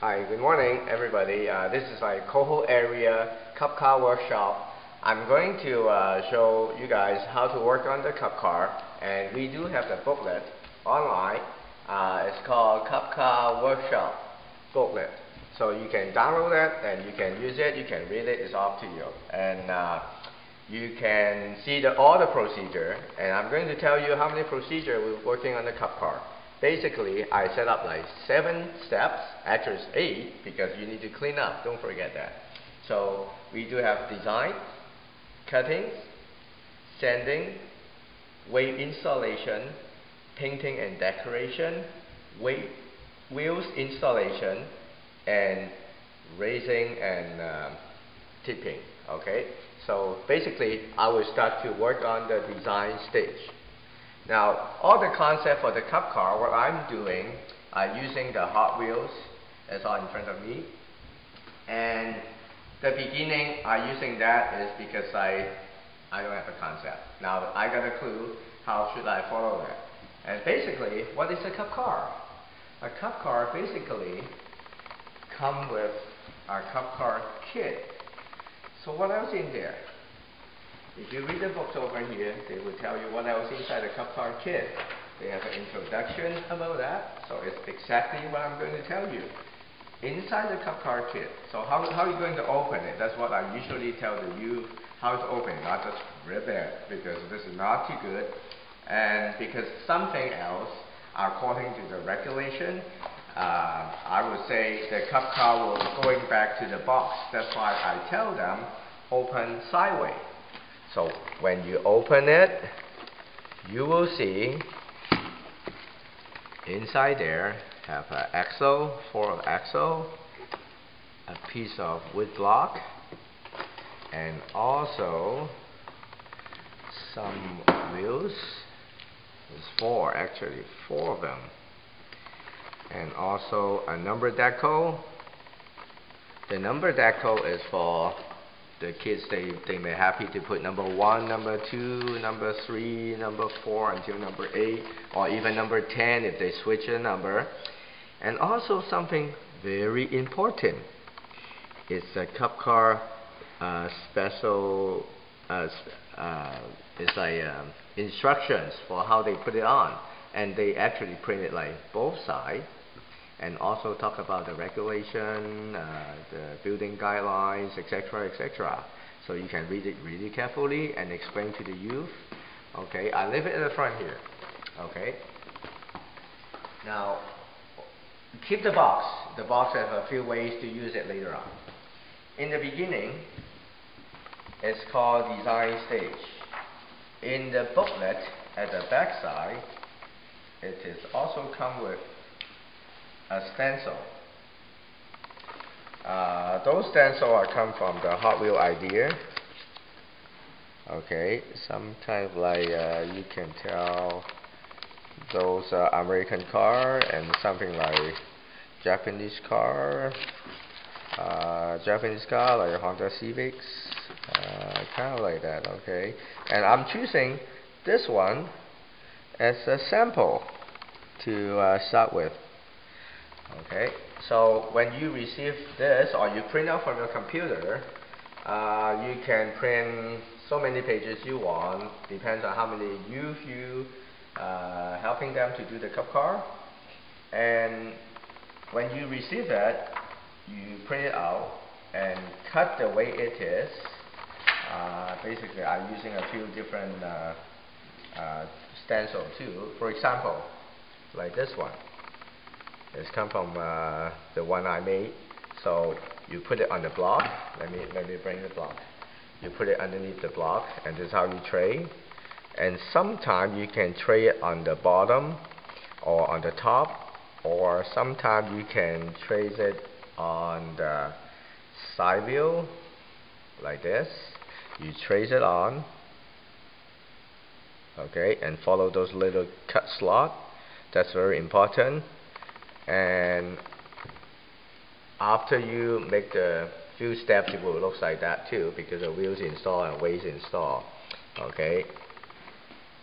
Hi, good morning everybody. This is my Coho area Kub Kar Workshop. I'm going to show you guys how to work on the Kub Kar, and we do have the booklet online. It's called Kub Kar Workshop booklet. So you can download it and you can use it, you can read it, it's up to you. And you can see all the procedure, and I'm going to tell you how many procedure we're working on the Kub Kar. Basically, I set up like 7 steps, actually it's 8, because you need to clean up, don't forget that. So we do have design, cutting, sanding, weight installation, painting and decoration, wheels installation, and raising and tipping. Okay, so basically I will start to work on the design stage. Now, all the concept for the Kub Kar, what I'm doing, using the Hot Wheels as all in front of me. And the beginning, using that is because I don't have a concept. Now, I got a clue, how should I follow that? And basically, what is a Kub Kar? A Kub Kar basically come with a Kub Kar kit. So what else in there? If you read the books over here, they will tell you what else inside the Kub Kar kit. They have an introduction about that, so it's exactly what I'm going to tell you. Inside the Kub Kar kit, so how are you going to open it? That's what I usually tell the youth, how to open it, not just rip it, because this is not too good. And because something else, according to the regulation, I would say the Kub Kar will going back to the box. That's why I tell them, open sideways. So when you open it, you will see inside there have an axle, 4 axle, a piece of wood block, and also some wheels. There's 4 actually, 4 of them, and also a number decal. The number decal is for the kids, they may happy to put number 1, number 2, number 3, number 4 until number 8, or even number 10 if they switch a number. And also something very important is the Kub Kar special it's like instructions for how they put it on, and they actually print it like both sides. And also talk about the regulation, the building guidelines, etc., etc. So you can read it really carefully and explain to the youth. Okay, I leave it at the front here. Okay. Now, keep the box. The box has a few ways to use it later on. In the beginning, it's called design stage. In the booklet at the back side, it is also come with a stencil. Those stencils are come from the Hot Wheel idea. Okay, some kind of like you can tell those American car and something like Japanese car like Honda Civics, kind of like that. Okay, and I'm choosing this one as a sample to start with. Okay, so when you receive this or you print out from your computer, you can print so many pages you want, depends on how many youth you helping them to do the Kub Kar. And when you receive that, you print it out and cut the way it is. Basically, I'm using a few different stencils too. For example, like this one. It's come from the one I made. So you put it on the block. Let me bring the block. You put it underneath the block, and this is how you tray. And sometimes you can tray it on the bottom or on the top, or sometimes you can trace it on the side view like this. You trace it on, okay, and follow those little cut slots. That's very important. And after you make the few steps, it will look like that too, because the wheels install and weights install. Okay,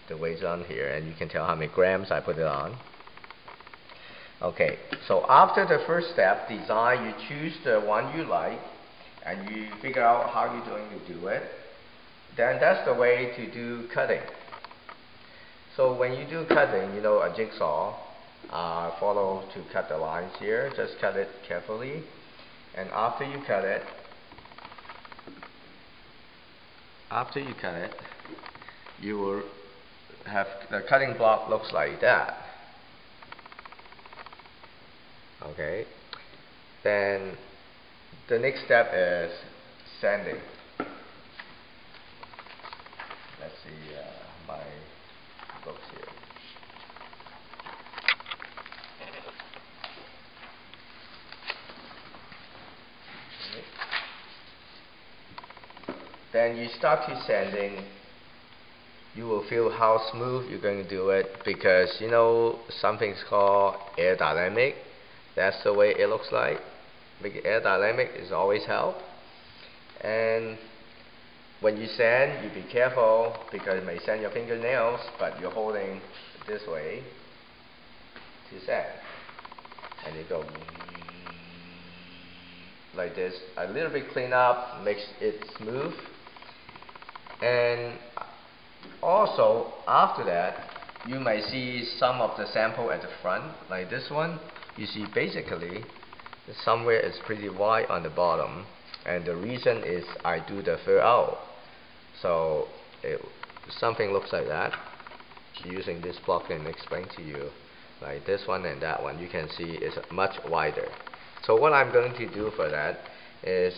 the weights on here, and you can tell how many grams I put it on. Okay, so after the first step, design, you choose the one you like, and you figure out how you're going to do it. Then that's the way to do cutting. So when you do cutting, you know, a jigsaw, follow to cut the lines here. Just cut it carefully, and after you cut it, you will have the cutting block looks like that. Okay. Then the next step is sanding. Let's see my books here. Okay. Then you start to sanding. You will feel how smooth you're going to do it, because you know something's called air dynamic. That's the way it looks like. Because air dynamic is always help. And when you sand, you be careful, because it may sand your fingernails, but you're holding this way to sand. And you go like this. A little bit clean up makes it smooth. And also, after that, you may see some of the sample at the front, like this one. You see basically, somewhere it's pretty wide on the bottom, and the reason is I do the fill out. So, something looks like that. Using this block and explain to you, like this one and that one, you can see it's much wider. So what I'm going to do for that is,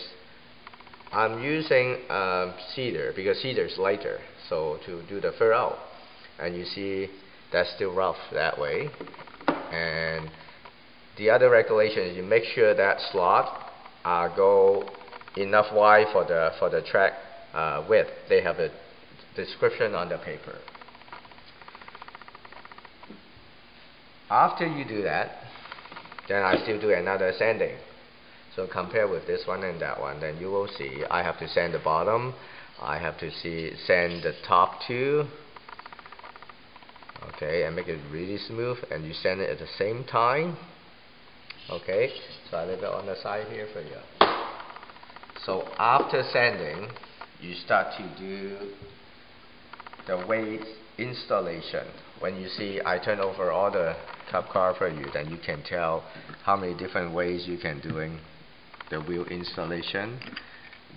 I'm using cedar, because cedar is lighter, so to do the fill out. And you see that's still rough that way. And the other regulation is you make sure that slot go enough wide for the track width. They have a description on the paper. After you do that, then I still do another sanding. So compare with this one and that one, then you will see I have to sand the bottom, I have to sand the top too. Okay, and make it really smooth, and you sand it at the same time. Okay, so I leave it on the side here for you. So after sanding, you start to do the weight installation. When you see I turn over all the Kub Kar for you, then you can tell how many different ways you can doing the wheel installation.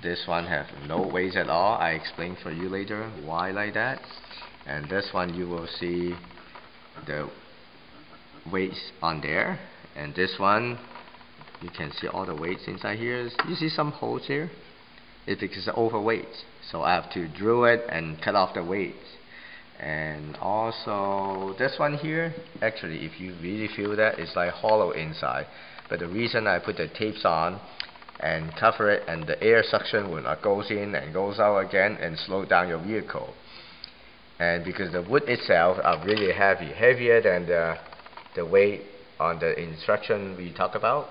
This one have no weights at all. I explain for you later why like that. And this one you will see the weights on there. And this one you can see all the weights inside here. You see some holes here? It's because it's overweight. So I have to drill it and cut off the weights. And also this one here, actually if you really feel that, it's like hollow inside. But the reason I put the tapes on and cover it, and the air suction will not goes in and goes out again and slow down your vehicle. And because the wood itself are really heavy, heavier than the weight on the instruction we talk about.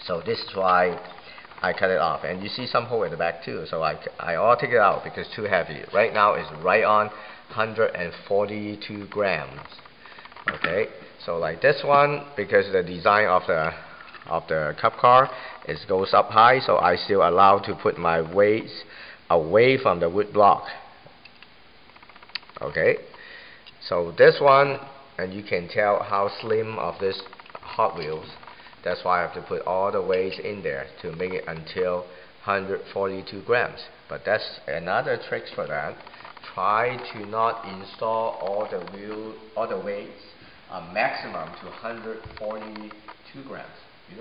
So this is why I cut it off. And you see some hole in the back too, so I all take it out because it's too heavy. Right now it's right on 142 grams. Okay, so like this one, because the design of the Kub Kar goes up high, so I still allow to put my weights away from the wood block. Okay, so this one, and you can tell how slim of this Hot Wheels. That's why I have to put all the weights in there to make it until 142 grams. But that's another trick for that. Try to not install all the weights a maximum to 142 grams.